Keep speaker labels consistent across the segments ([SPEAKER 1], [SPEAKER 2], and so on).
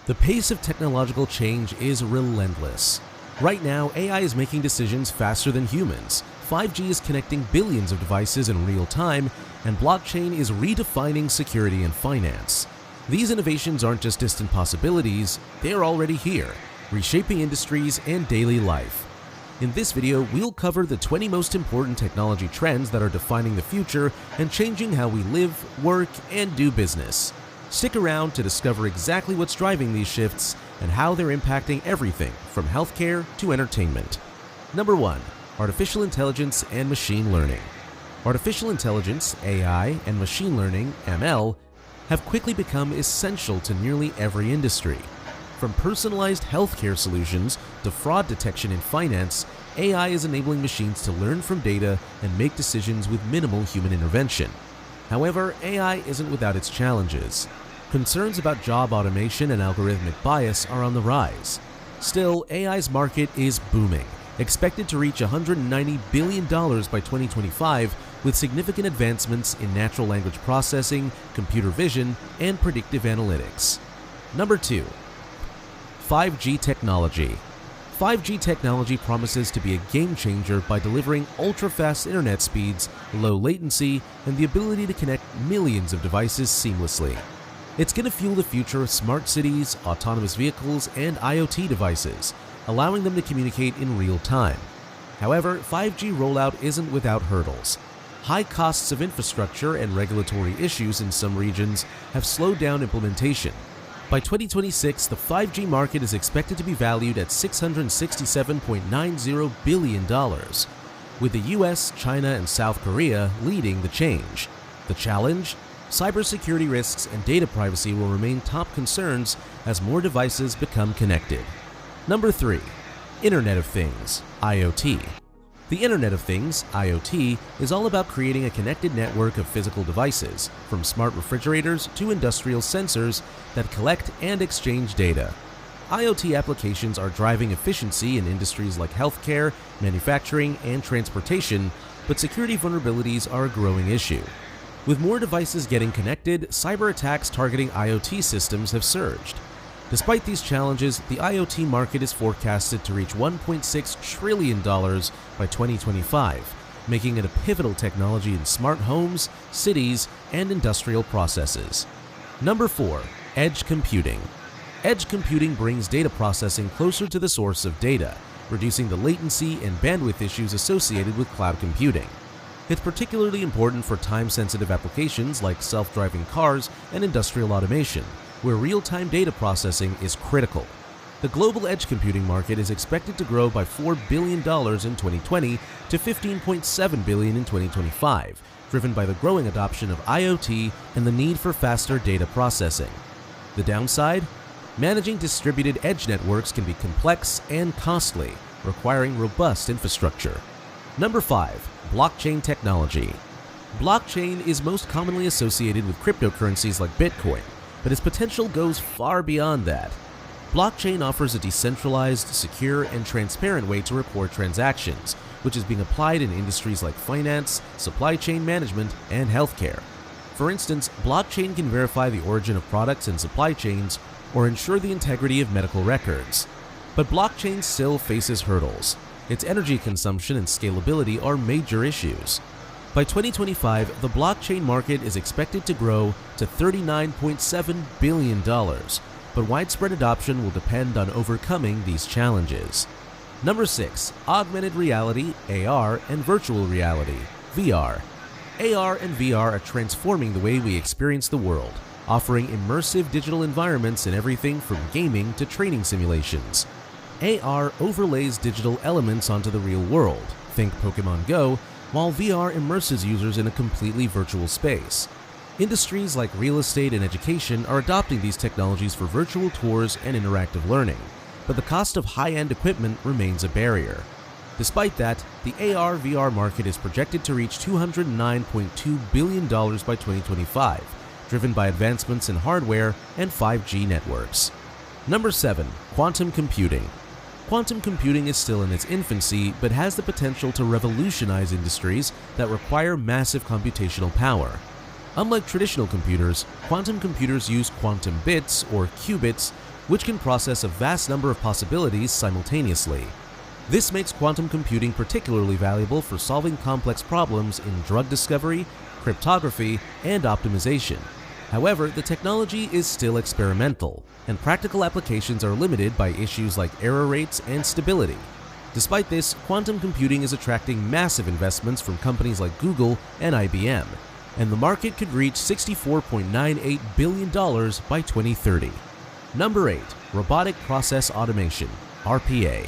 [SPEAKER 1] The pace of technological change is relentless. Right now, AI is making decisions faster than humans. 5G is connecting billions of devices in real time, and blockchain is redefining security and finance. These innovations aren't just distant possibilities, they're already here, reshaping industries and daily life. In this video, we'll cover the 20 most important technology trends that are defining the future and changing how we live, work, and do business. Stick around to discover exactly what's driving these shifts and how they're impacting everything from healthcare to entertainment. Number 1. Artificial intelligence and machine learning. Artificial intelligence, AI, and machine learning, ML, have quickly become essential to nearly every industry. From personalized healthcare solutions to fraud detection in finance, AI is enabling machines to learn from data and make decisions with minimal human intervention. However, AI isn't without its challenges. Concerns about job automation and algorithmic bias are on the rise. Still, AI's market is booming, expected to reach $190 billion by 2025, with significant advancements in natural language processing, computer vision, and predictive analytics. Number 2. 5G technology. 5G technology promises to be a game changer by delivering ultra-fast internet speeds, low latency, and the ability to connect millions of devices seamlessly. It's going to fuel the future of smart cities, autonomous vehicles, and IoT devices, allowing them to communicate in real time. However, 5G rollout isn't without hurdles. High costs of infrastructure and regulatory issues in some regions have slowed down implementation. By 2026, the 5G market is expected to be valued at $667.90 billion, with the US, China, and South Korea leading the change. The challenge? Cybersecurity risks and data privacy will remain top concerns as more devices become connected. Number 3. Internet of Things, IoT. The Internet of Things, IoT, is all about creating a connected network of physical devices, from smart refrigerators to industrial sensors that collect and exchange data. IoT applications are driving efficiency in industries like healthcare, manufacturing, and transportation, but security vulnerabilities are a growing issue. With more devices getting connected, cyber attacks targeting IoT systems have surged. Despite these challenges, the IoT market is forecasted to reach $1.6 trillion by 2025, making it a pivotal technology in smart homes, cities, and industrial processes. Number 4. Edge computing. Edge computing brings data processing closer to the source of data, reducing the latency and bandwidth issues associated with cloud computing. It's particularly important for time-sensitive applications like self-driving cars and industrial automation, where real-time data processing is critical. The global edge computing market is expected to grow by $4 billion in 2020 to $15.7 billion in 2025, driven by the growing adoption of IoT and the need for faster data processing. The downside? Managing distributed edge networks can be complex and costly, requiring robust infrastructure. Number 5. Blockchain technology. Blockchain is most commonly associated with cryptocurrencies like Bitcoin, but its potential goes far beyond that. Blockchain offers a decentralized, secure, and transparent way to report transactions, which is being applied in industries like finance, supply chain management, and healthcare. For instance, blockchain can verify the origin of products and supply chains or ensure the integrity of medical records. But blockchain still faces hurdles. Its energy consumption and scalability are major issues. By 2025, the blockchain market is expected to grow to $39.7 billion, but widespread adoption will depend on overcoming these challenges. Number 6. Augmented reality, AR, and virtual reality, VR. AR and VR are transforming the way we experience the world, offering immersive digital environments in everything from gaming to training simulations. AR overlays digital elements onto the real world, think Pokemon Go, while VR immerses users in a completely virtual space. Industries like real estate and education are adopting these technologies for virtual tours and interactive learning, but the cost of high-end equipment remains a barrier. Despite that, the AR/VR market is projected to reach $209.2 billion by 2025, driven by advancements in hardware and 5G networks. Number 7. Quantum computing. Quantum computing is still in its infancy, but has the potential to revolutionize industries that require massive computational power. Unlike traditional computers, quantum computers use quantum bits, or qubits, which can process a vast number of possibilities simultaneously. This makes quantum computing particularly valuable for solving complex problems in drug discovery, cryptography, and optimization. However, the technology is still experimental, and practical applications are limited by issues like error rates and stability. Despite this, quantum computing is attracting massive investments from companies like Google and IBM, and the market could reach $64.98 billion by 2030. Number 8. Robotic Process Automation, RPA.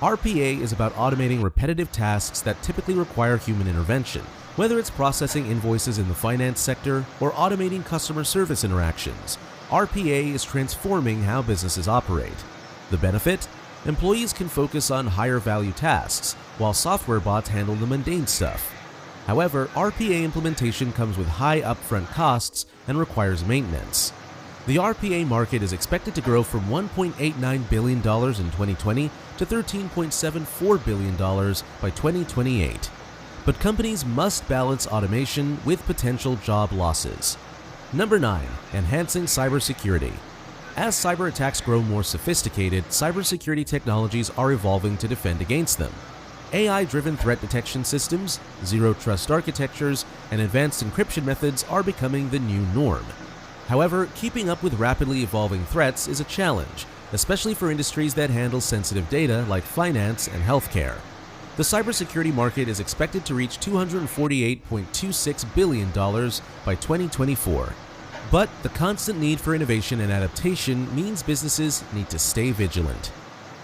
[SPEAKER 1] RPA is about automating repetitive tasks that typically require human intervention, whether it's processing invoices in the finance sector or automating customer service interactions. RPA is transforming how businesses operate. The benefit? Employees can focus on higher value tasks, while software bots handle the mundane stuff. However, RPA implementation comes with high upfront costs and requires maintenance. The RPA market is expected to grow from $1.89 billion in 2020 to $13.74 billion by 2028. But companies must balance automation with potential job losses. Number 9. Enhancing cybersecurity. As cyber attacks grow more sophisticated, cybersecurity technologies are evolving to defend against them. AI-driven threat detection systems, zero-trust architectures, and advanced encryption methods are becoming the new norm. However, keeping up with rapidly evolving threats is a challenge, especially for industries that handle sensitive data like finance and healthcare. The cybersecurity market is expected to reach $248.26 billion by 2024. But the constant need for innovation and adaptation means businesses need to stay vigilant.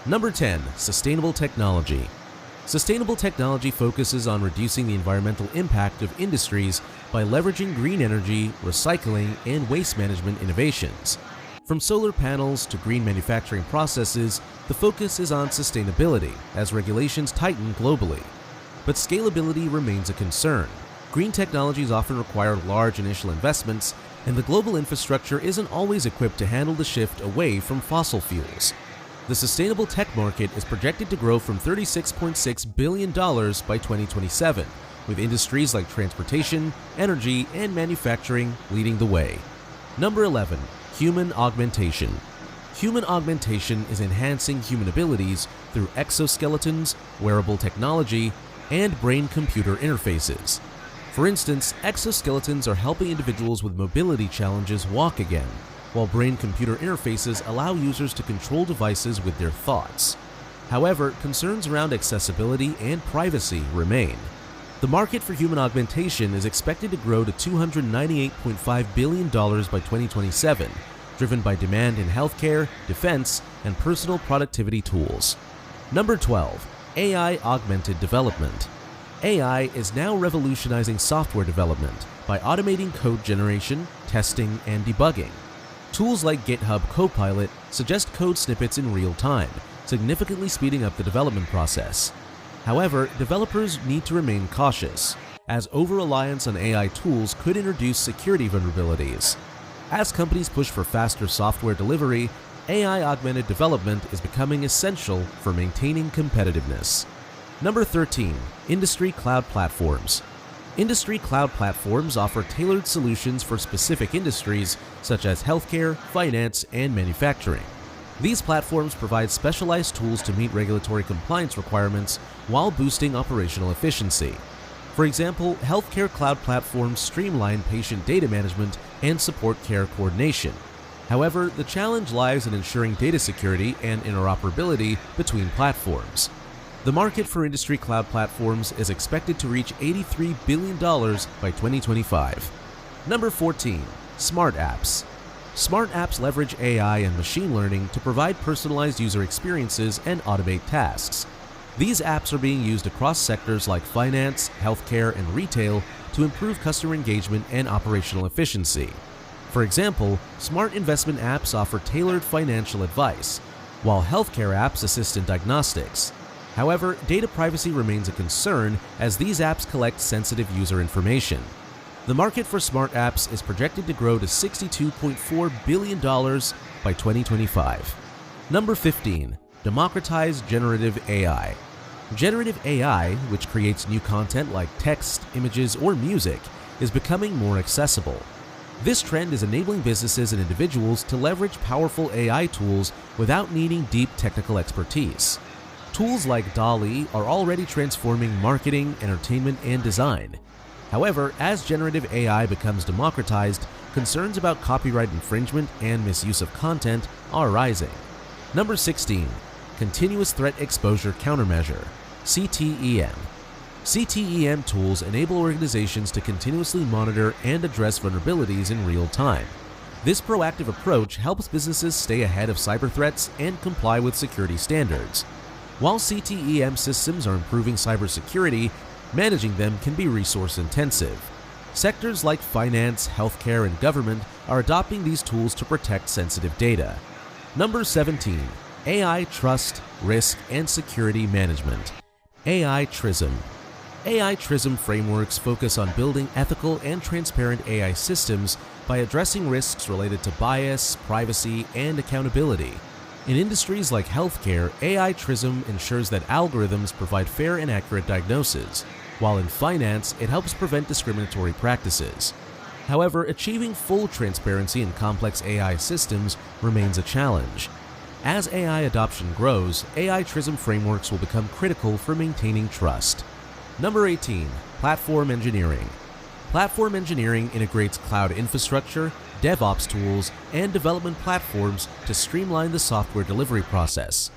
[SPEAKER 1] Number 10. Sustainable technology. Sustainable technology focuses on reducing the environmental impact of industries by leveraging green energy, recycling, and waste management innovations. From solar panels to green manufacturing processes, the focus is on sustainability as regulations tighten globally. But scalability remains a concern. Green technologies often require large initial investments, and the global infrastructure isn't always equipped to handle the shift away from fossil fuels. The sustainable tech market is projected to grow from $36.6 billion by 2027, with industries like transportation, energy, and manufacturing leading the way. Number 11. Human augmentation. Human augmentation is enhancing human abilities through exoskeletons, wearable technology, and brain-computer interfaces. For instance, exoskeletons are helping individuals with mobility challenges walk again, while brain-computer interfaces allow users to control devices with their thoughts. However, concerns around accessibility and privacy remain. The market for human augmentation is expected to grow to $298.5 billion by 2027, driven by demand in healthcare, defense, and personal productivity tools. Number 12. AI-augmented development. AI is now revolutionizing software development by automating code generation, testing, and debugging. Tools like GitHub Copilot suggest code snippets in real time, significantly speeding up the development process. However, developers need to remain cautious, as over-reliance on AI tools could introduce security vulnerabilities. As companies push for faster software delivery, AI-augmented development is becoming essential for maintaining competitiveness. Number 13. Industry cloud platforms. Industry cloud platforms offer tailored solutions for specific industries such as healthcare, finance, and manufacturing. These platforms provide specialized tools to meet regulatory compliance requirements while boosting operational efficiency. For example, healthcare cloud platforms streamline patient data management and support care coordination. However, the challenge lies in ensuring data security and interoperability between platforms. The market for industry cloud platforms is expected to reach $83 billion by 2025. Number 14. Smart apps. Smart apps leverage AI and machine learning to provide personalized user experiences and automate tasks. These apps are being used across sectors like finance, healthcare, and retail to improve customer engagement and operational efficiency. For example, smart investment apps offer tailored financial advice, while healthcare apps assist in diagnostics. However, data privacy remains a concern as these apps collect sensitive user information. The market for smart apps is projected to grow to $62.4 billion by 2025. Number 15. Democratize generative AI. Generative AI, which creates new content like text, images, or music, is becoming more accessible. This trend is enabling businesses and individuals to leverage powerful AI tools without needing deep technical expertise. Tools like DALL-E are already transforming marketing, entertainment, and design. However, as generative AI becomes democratized, concerns about copyright infringement and misuse of content are rising. Number 16. Continuous Threat Exposure Countermeasure, CTEM. CTEM tools enable organizations to continuously monitor and address vulnerabilities in real time. This proactive approach helps businesses stay ahead of cyber threats and comply with security standards. While CTEM systems are improving cybersecurity, managing them can be resource-intensive. Sectors like finance, healthcare, and government are adopting these tools to protect sensitive data. Number 17. AI Trust, Risk, and Security Management, AI TRISM. AI TRISM frameworks focus on building ethical and transparent AI systems by addressing risks related to bias, privacy, and accountability. In industries like healthcare, AI TRISM ensures that algorithms provide fair and accurate diagnoses, while in finance, it helps prevent discriminatory practices. However, achieving full transparency in complex AI systems remains a challenge. As AI adoption grows, AI TRISM frameworks will become critical for maintaining trust. Number 18. Platform Engineering. Platform engineering integrates cloud infrastructure, DevOps tools, and development platforms to streamline the software delivery process.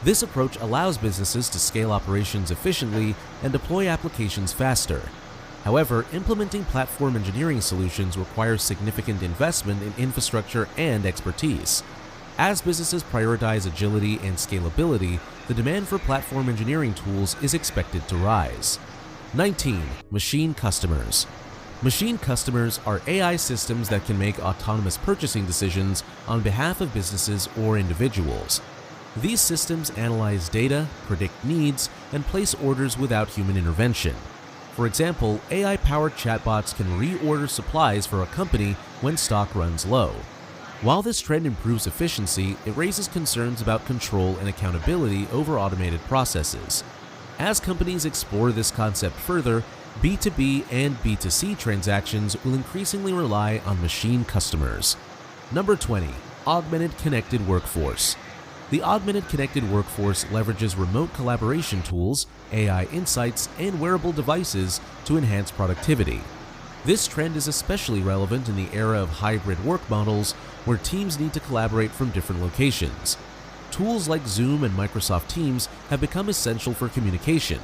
[SPEAKER 1] This approach allows businesses to scale operations efficiently and deploy applications faster. However, implementing platform engineering solutions requires significant investment in infrastructure and expertise. As businesses prioritize agility and scalability, the demand for platform engineering tools is expected to rise. 19. Machine Customers. Machine customers are AI systems that can make autonomous purchasing decisions on behalf of businesses or individuals. These systems analyze data, predict needs, and place orders without human intervention. For example, AI-powered chatbots can reorder supplies for a company when stock runs low. While this trend improves efficiency, it raises concerns about control and accountability over automated processes. As companies explore this concept further, B2B and B2C transactions will increasingly rely on machine customers. Number 20. Augmented Connected Workforce. The augmented connected workforce leverages remote collaboration tools, AI insights, and wearable devices to enhance productivity. This trend is especially relevant in the era of hybrid work models where teams need to collaborate from different locations. Tools like Zoom and Microsoft Teams have become essential for communication,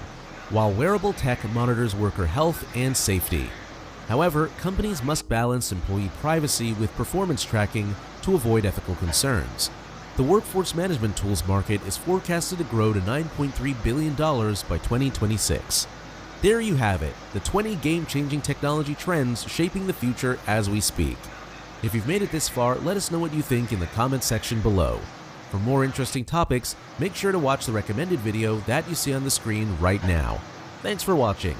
[SPEAKER 1] while wearable tech monitors worker health and safety. However, companies must balance employee privacy with performance tracking to avoid ethical concerns. The workforce management tools market is forecasted to grow to $9.3 billion by 2026. There you have it, the 20 game-changing technology trends shaping the future as we speak. If you've made it this far, let us know what you think in the comment section below. For more interesting topics, make sure to watch the recommended video that you see on the screen right now. Thanks for watching.